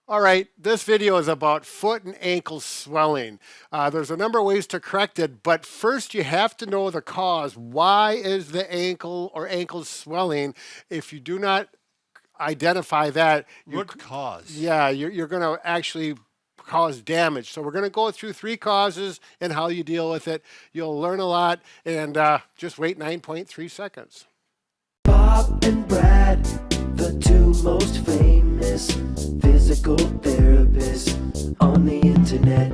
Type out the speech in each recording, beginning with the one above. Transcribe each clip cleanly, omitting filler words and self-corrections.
All right, this video is about foot and ankle swelling. There's a number of ways to correct it, but first you have to know the cause. Why is the ankle or ankle swelling? If you do not identify that, Root cause. yeah, you're going to actually cause damage. So we're going to go through 3 causes and how you deal with it. You'll learn a lot, and just wait 9.3 seconds. Bob and Brad, the 2 most famous physical therapists on the internet.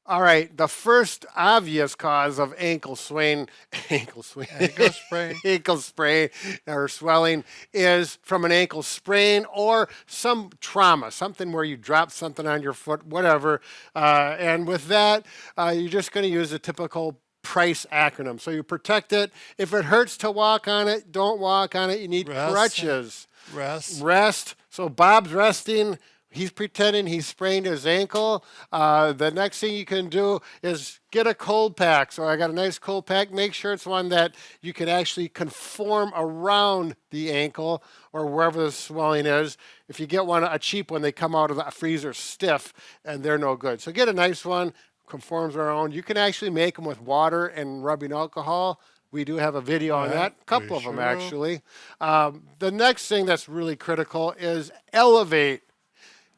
All right, the first obvious cause of ankle sprain, Ankle sprain. ankle sprain or swelling is from an ankle sprain or some trauma, something where you drop something on your foot, whatever. And with that, you're just going to use a typical PRICE acronym. So you protect it. If it hurts to walk on it, don't walk on it. You need crutches. Rest. So Bob's resting. He's pretending he sprained his ankle. The next thing you can do is get a cold pack. So I got a nice cold pack. Make sure it's one that you can actually conform around the ankle or wherever the swelling is. If you get one, a cheap one, they come out of the freezer stiff and they're no good. So get a nice one, conforms around. You can actually make them with water and rubbing alcohol. We do have a video on that, a couple of them actually. The next thing that's really critical is elevate.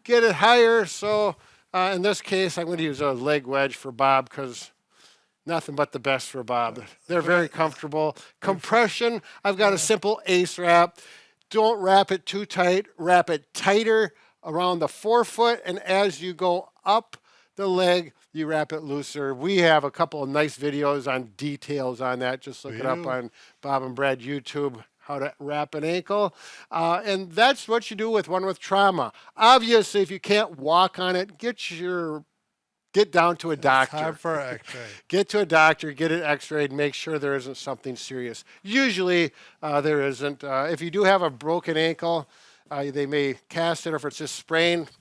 Get it higher. So in this case, I'm going to use a leg wedge for Bob because nothing but the best for Bob. They're very comfortable. Compression, I've got a simple ACE wrap. Don't wrap it too tight. Wrap it tighter around the forefoot, and as you go up the leg, you wrap it looser. We have a couple of nice videos on details on that. Just look it up on Bob and Brad YouTube, how to wrap an ankle. And that's what you do with one with trauma. Obviously, if you can't walk on it, get down to a doctor. Time for an x-ray. Get to a doctor, get it x-rayed, make sure there isn't something serious. Usually there isn't. If you do have a broken ankle, they may cast it, or if it's just sprained,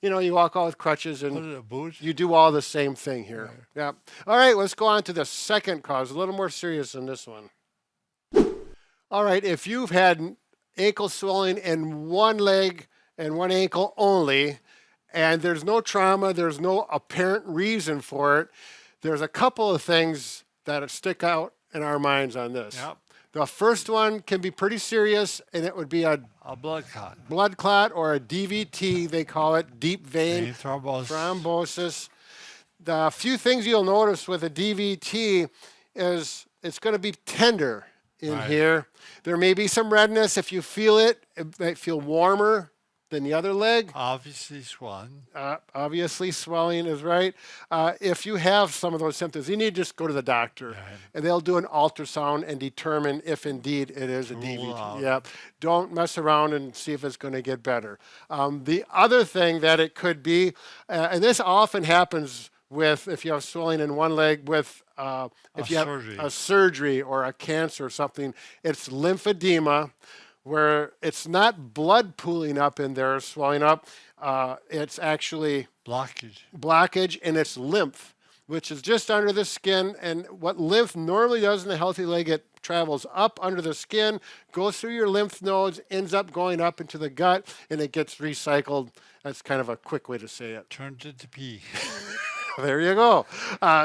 you know, you walk out with crutches and you do all the same thing here. Yeah. All right, let's go on to the second cause, a little more serious than this one. All right, if you've had ankle swelling in one leg and one ankle only, and there's no trauma, there's no apparent reason for it, there's a couple of things that stick out in our minds on this. Yep. The first one can be pretty serious, and it would be a blood clot. Blood clot, or a DVT, they call it, deep vein thrombosis. The few things you'll notice with a DVT is it's going to be tender in here. There may be some redness. If you feel it, it might feel warmer than the other leg. Obviously swollen. Obviously swelling is right. If you have some of those symptoms, you need to just go to the doctor, and they'll do an ultrasound and determine if indeed it is a DVT. Yep. Don't mess around and see if it's going to get better. The other thing that it could be, and this often happens with if you have swelling in one leg with if you have a surgery or a cancer or something, it's lymphedema, where it's not blood pooling up in there, swelling up. It's actually blockage, and it's lymph, which is just under the skin. And what lymph normally does in a healthy leg, it travels up under the skin, goes through your lymph nodes, ends up going up into the gut, and it gets recycled. That's kind of a quick way to say it. Turned into pee. There you go.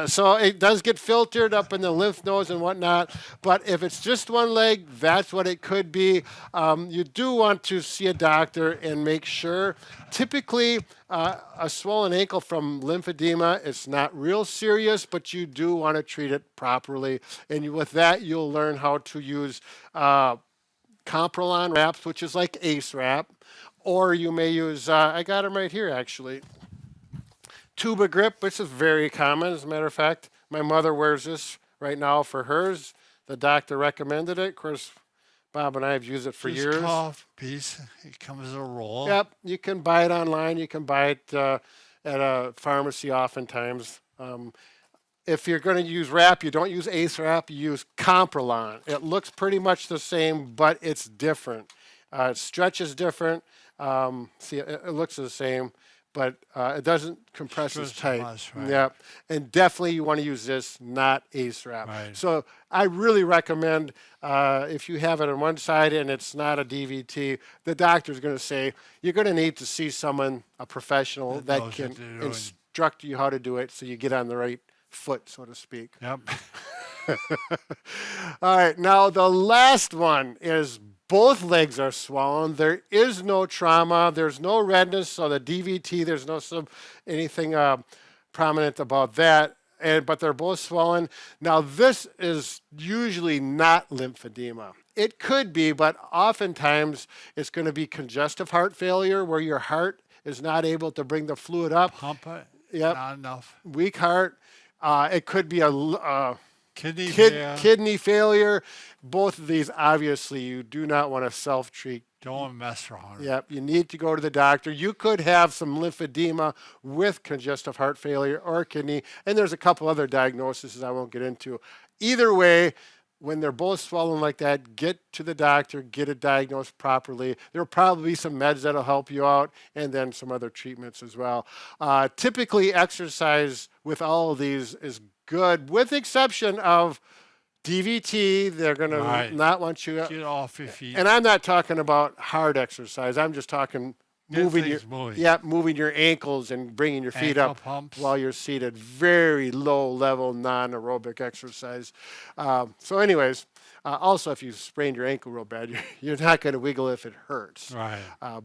So it does get filtered up in the lymph nodes and whatnot. But if it's just one leg, that's what it could be. You do want to see a doctor and make sure. Typically, a swollen ankle from lymphedema is not real serious, but you do want to treat it properly. And with that, you'll learn how to use Comprolon wraps, which is like ACE wrap. Or you may use, I got them right here actually, Tuba grip, which is very common. As a matter of fact, my mother wears this right now for hers. The doctor recommended it. Of course, Bob and I have used it for years. Cough piece. It comes as a roll. Yep. You can buy it online. You can buy it at a pharmacy oftentimes. If you're going to use wrap, you don't use ACE wrap. You use Comprolon. It looks pretty much the same, but it's different. It stretches different. See, it looks the same. but it doesn't compress as Stretch tight. much, right. Yep. And definitely you want to use this, not ACE wrap. Right. So I really recommend if you have it on one side and it's not a DVT, the doctor's going to say you're going to need to see someone, a professional, that knows can what they're doing. instruct you how to do it so you get on the right foot, so to speak. Yep. All right, now the last one is both legs are swollen. There is no trauma. There's no redness. So the DVT, there's no anything prominent about that. But they're both swollen. Now this is usually not lymphedema. It could be, but oftentimes it's going to be congestive heart failure where your heart is not able to bring the fluid up. Pump it. Yep. Not enough. Weak heart. It could be a Kidney failure. kidney failure. Both of these, obviously, you do not want to self-treat. Don't mess around. Yep, you need to go to the doctor. You could have some lymphedema with congestive heart failure or kidney, and there's a couple other diagnoses I won't get into. Either way, when they're both swollen like that, get to the doctor, get it diagnosed properly. There will probably be some meds that'll help you out, and then some other treatments as well. Typically, exercise with all of these is good, with exception of DVT. They're going to Right. not want you. Get off your feet. And I'm not talking about hard exercise. I'm just talking Get moving your things moving. moving your ankles and bringing your feet Ankle up pumps. while you're seated. Very low level non-aerobic exercise. So, anyways, also if you sprain your ankle real bad, you're not going to wiggle if it hurts. Right. All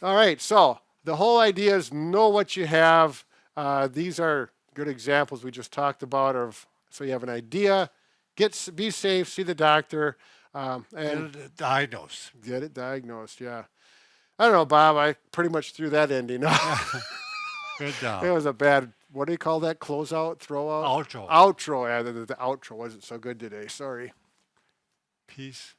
right. So the whole idea is know what you have. These are good examples we just talked about so you have an idea. Be safe, see the doctor, and Get it diagnosed. get it diagnosed. Yeah. I don't know, Bob. I pretty much threw that ending. Good job. It was a bad, what do you call that? Closeout? Throwout? Outro. Outro. Yeah, the outro wasn't so good today. Sorry. Peace.